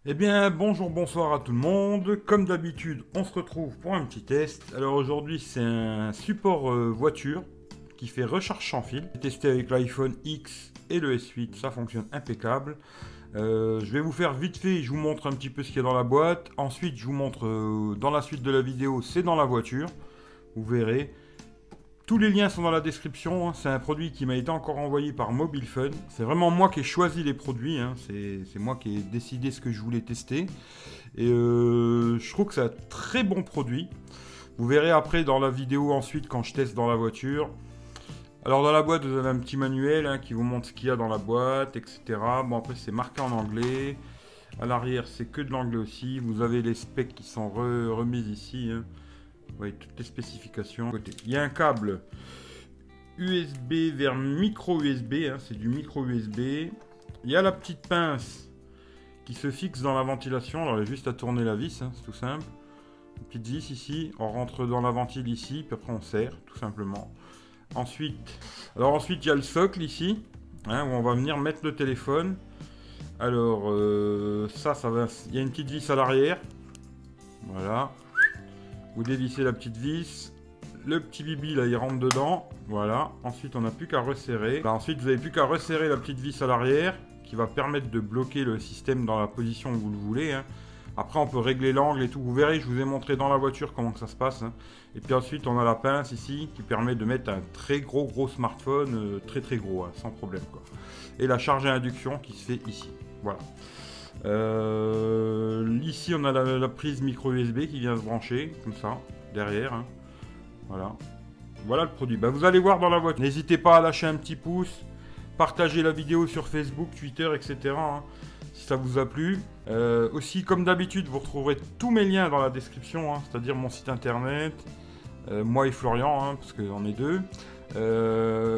Eh bien, bonjour, bonsoir à tout le monde. Comme d'habitude, on se retrouve pour un petit test. Alors aujourd'hui, c'est un support voiture qui fait recharge sans fil. J'ai testé avec l'iPhone X et le S8, ça fonctionne impeccable. Je vais vous faire vite fait, je vous montre un petit peu ce qu'il y a dans la boîte. Ensuite, je vous montre dans la suite de la vidéo, c'est dans la voiture. Vous verrez. Tous les liens sont dans la description, hein. C'est un produit qui m'a été encore envoyé par Mobile Fun. C'est vraiment moi qui ai choisi les produits, hein. C'est moi qui ai décidé ce que je voulais tester. Et je trouve que c'est un très bon produit. Vous verrez après dans la vidéo ensuite quand je teste dans la voiture. Alors dans la boîte vous avez un petit manuel, hein, qui vous montre ce qu'il y a dans la boîte, etc. Bon après c'est marqué en anglais. À l'arrière c'est que de l'anglais aussi. Vous avez les specs qui sont remises ici, hein. Vous voyez toutes les spécifications. Il y a un câble USB vers micro USB, hein, c'est du micro USB. Il y a la petite pince qui se fixe dans la ventilation. Alors il y a juste à tourner la vis, hein, c'est tout simple. Une petite vis ici, on rentre dans la ventile ici, puis après on serre, tout simplement. Ensuite il y a le socle ici, hein, où on va venir mettre le téléphone. Alors ça va, il y a une petite vis à l'arrière. Voilà. Vous dévissez la petite vis. Le petit bibi là il rentre dedans. Voilà. Ensuite on n'a plus qu'à resserrer. Là, ensuite vous n'avez plus qu'à resserrer la petite vis à l'arrière qui va permettre de bloquer le système dans la position où vous le voulez, hein. Après on peut régler l'angle et tout. Vous verrez, je vous ai montré dans la voiture comment que ça se passe, hein. Et puis ensuite on a la pince ici qui permet de mettre un très gros smartphone, très gros, hein, sans problème quoi. Et la charge à induction qui se fait ici. Voilà. Ici on a la prise micro USB qui vient se brancher comme ça derrière, hein. Voilà. Voilà le produit. Bah, vous allez voir dans la voiture. N'hésitez pas à lâcher un petit pouce, partager la vidéo sur Facebook, Twitter, etc., hein, si ça vous a plu. Aussi, comme d'habitude, vous retrouverez tous mes liens dans la description, hein, c'est-à-dire mon site internet, moi et Florian, hein, parce qu'on est deux.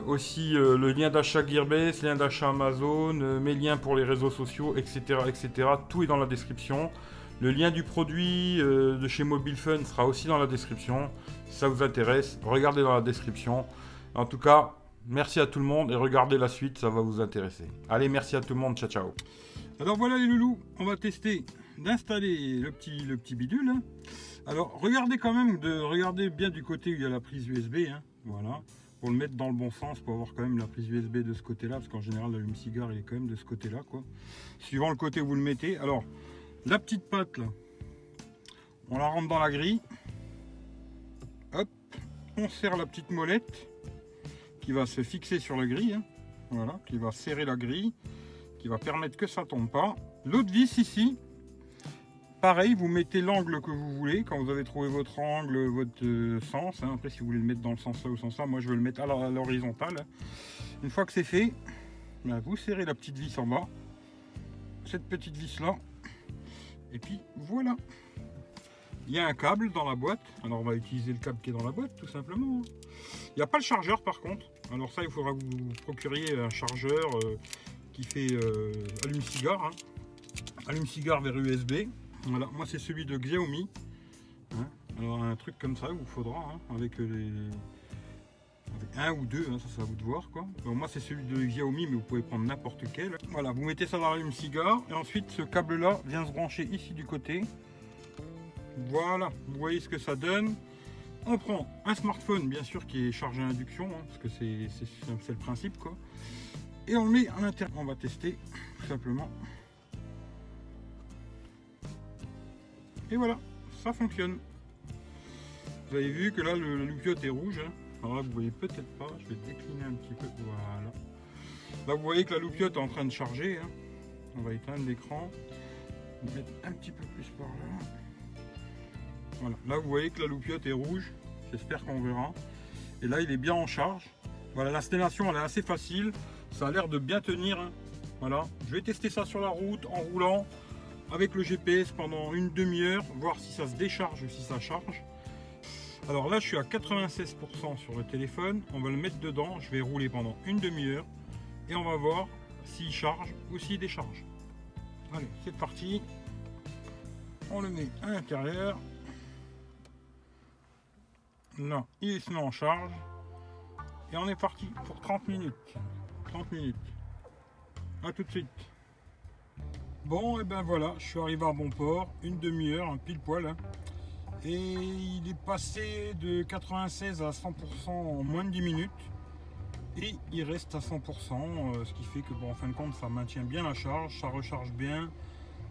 Aussi le lien d'achat Gearbest, lien d'achat Amazon, mes liens pour les réseaux sociaux, etc., etc. Tout est dans la description. Le lien du produit de chez Mobile Fun sera aussi dans la description. Si ça vous intéresse, regardez dans la description. En tout cas, merci à tout le monde et regardez la suite, ça va vous intéresser. Allez, merci à tout le monde, ciao ciao. Alors voilà les loulous, on va tester d'installer le petit bidule, hein. Alors regardez quand même, regardez bien du côté où il y a la prise USB, hein. Voilà. Pour le mettre dans le bon sens, pour avoir quand même la prise USB de ce côté-là, parce qu'en général l'allume-cigare il est quand même de ce côté-là, quoi. Suivant le côté où vous le mettez. Alors, la petite patte là, on la rentre dans la grille. Hop, on serre la petite molette qui va se fixer sur la grille, hein. Voilà, qui va serrer la grille, qui va permettre que ça tombe pas. L'autre vis ici, pareil, vous mettez l'angle que vous voulez. Quand vous avez trouvé votre angle, votre sens, hein. Après si vous voulez le mettre dans le sens là ou sens là, moi je veux le mettre à l'horizontale. Une fois que c'est fait, ben, vous serrez la petite vis en bas, cette petite vis là, et puis voilà. Il y a un câble dans la boîte. Alors on va utiliser le câble qui est dans la boîte tout simplement. Il n'y a pas le chargeur par contre. Alors ça il faudra que vous procuriez un chargeur qui fait allume-cigare, hein. Allume-cigare vers USB. Voilà, moi c'est celui de Xiaomi, hein. Alors un truc comme ça il vous faudra, hein, avec un ou deux, hein, ça c'est à vous de voir quoi. Alors, moi c'est celui de Xiaomi mais vous pouvez prendre n'importe quel. Voilà, vous mettez ça dans l'allume-cigare et ensuite ce câble là vient se brancher ici du côté. Voilà, vous voyez ce que ça donne. On prend un smartphone bien sûr qui est chargé à induction, hein, parce que c'est le principe quoi. Et on le met à l'intérieur. On va tester tout simplement. Et voilà, ça fonctionne. Vous avez vu que là le loupiote est rouge, hein. Alors là vous voyez peut-être pas, je vais décliner un petit peu. Voilà. Là vous voyez que la loupiote est en train de charger, hein. On va éteindre l'écran. Mettre un petit peu plus par là. Voilà, là vous voyez que la loupiote est rouge, j'espère qu'on verra. Et là il est bien en charge. Voilà, l'installation elle est assez facile, ça a l'air de bien tenir, hein. Voilà, je vais tester ça sur la route en roulant avec le GPS pendant une demi-heure, voir si ça se décharge ou si ça charge. Alors là je suis à 96% sur le téléphone, on va le mettre dedans, je vais rouler pendant une demi-heure et on va voir s'il charge ou s'il décharge. Allez, c'est parti, on le met à l'intérieur. Là, il se met en charge. Et on est parti pour 30 minutes. 30 minutes. A tout de suite. Bon, et ben voilà, je suis arrivé à bon port, une demi-heure, un pile poil. Hein. Et il est passé de 96 à 100% en moins de 10 minutes. Et il reste à 100%, ce qui fait que, bon, en fin de compte, ça maintient bien la charge, ça recharge bien,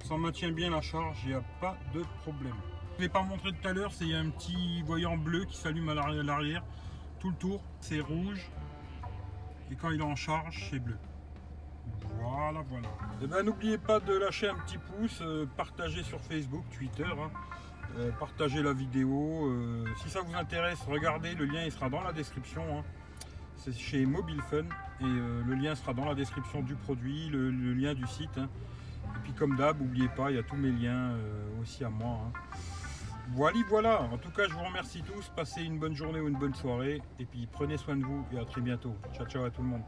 ça maintient bien la charge, il n'y a pas de problème. Je ne l'ai pas montré tout à l'heure, c'est un petit voyant bleu qui s'allume à l'arrière, tout le tour, c'est rouge, et quand il est en charge, c'est bleu. Voilà, voilà. Et ben, n'oubliez pas de lâcher un petit pouce, partager sur Facebook, Twitter, hein. Partagez la vidéo. Si ça vous intéresse, regardez, le lien il sera dans la description. Hein. C'est chez Mobile Fun et le lien sera dans la description du produit, le lien du site. Hein. Et puis comme d'hab, n'oubliez pas, il y a tous mes liens aussi à moi. Hein. Voilà. En tout cas, je vous remercie tous. Passez une bonne journée ou une bonne soirée. Et puis prenez soin de vous et à très bientôt. Ciao, ciao à tout le monde.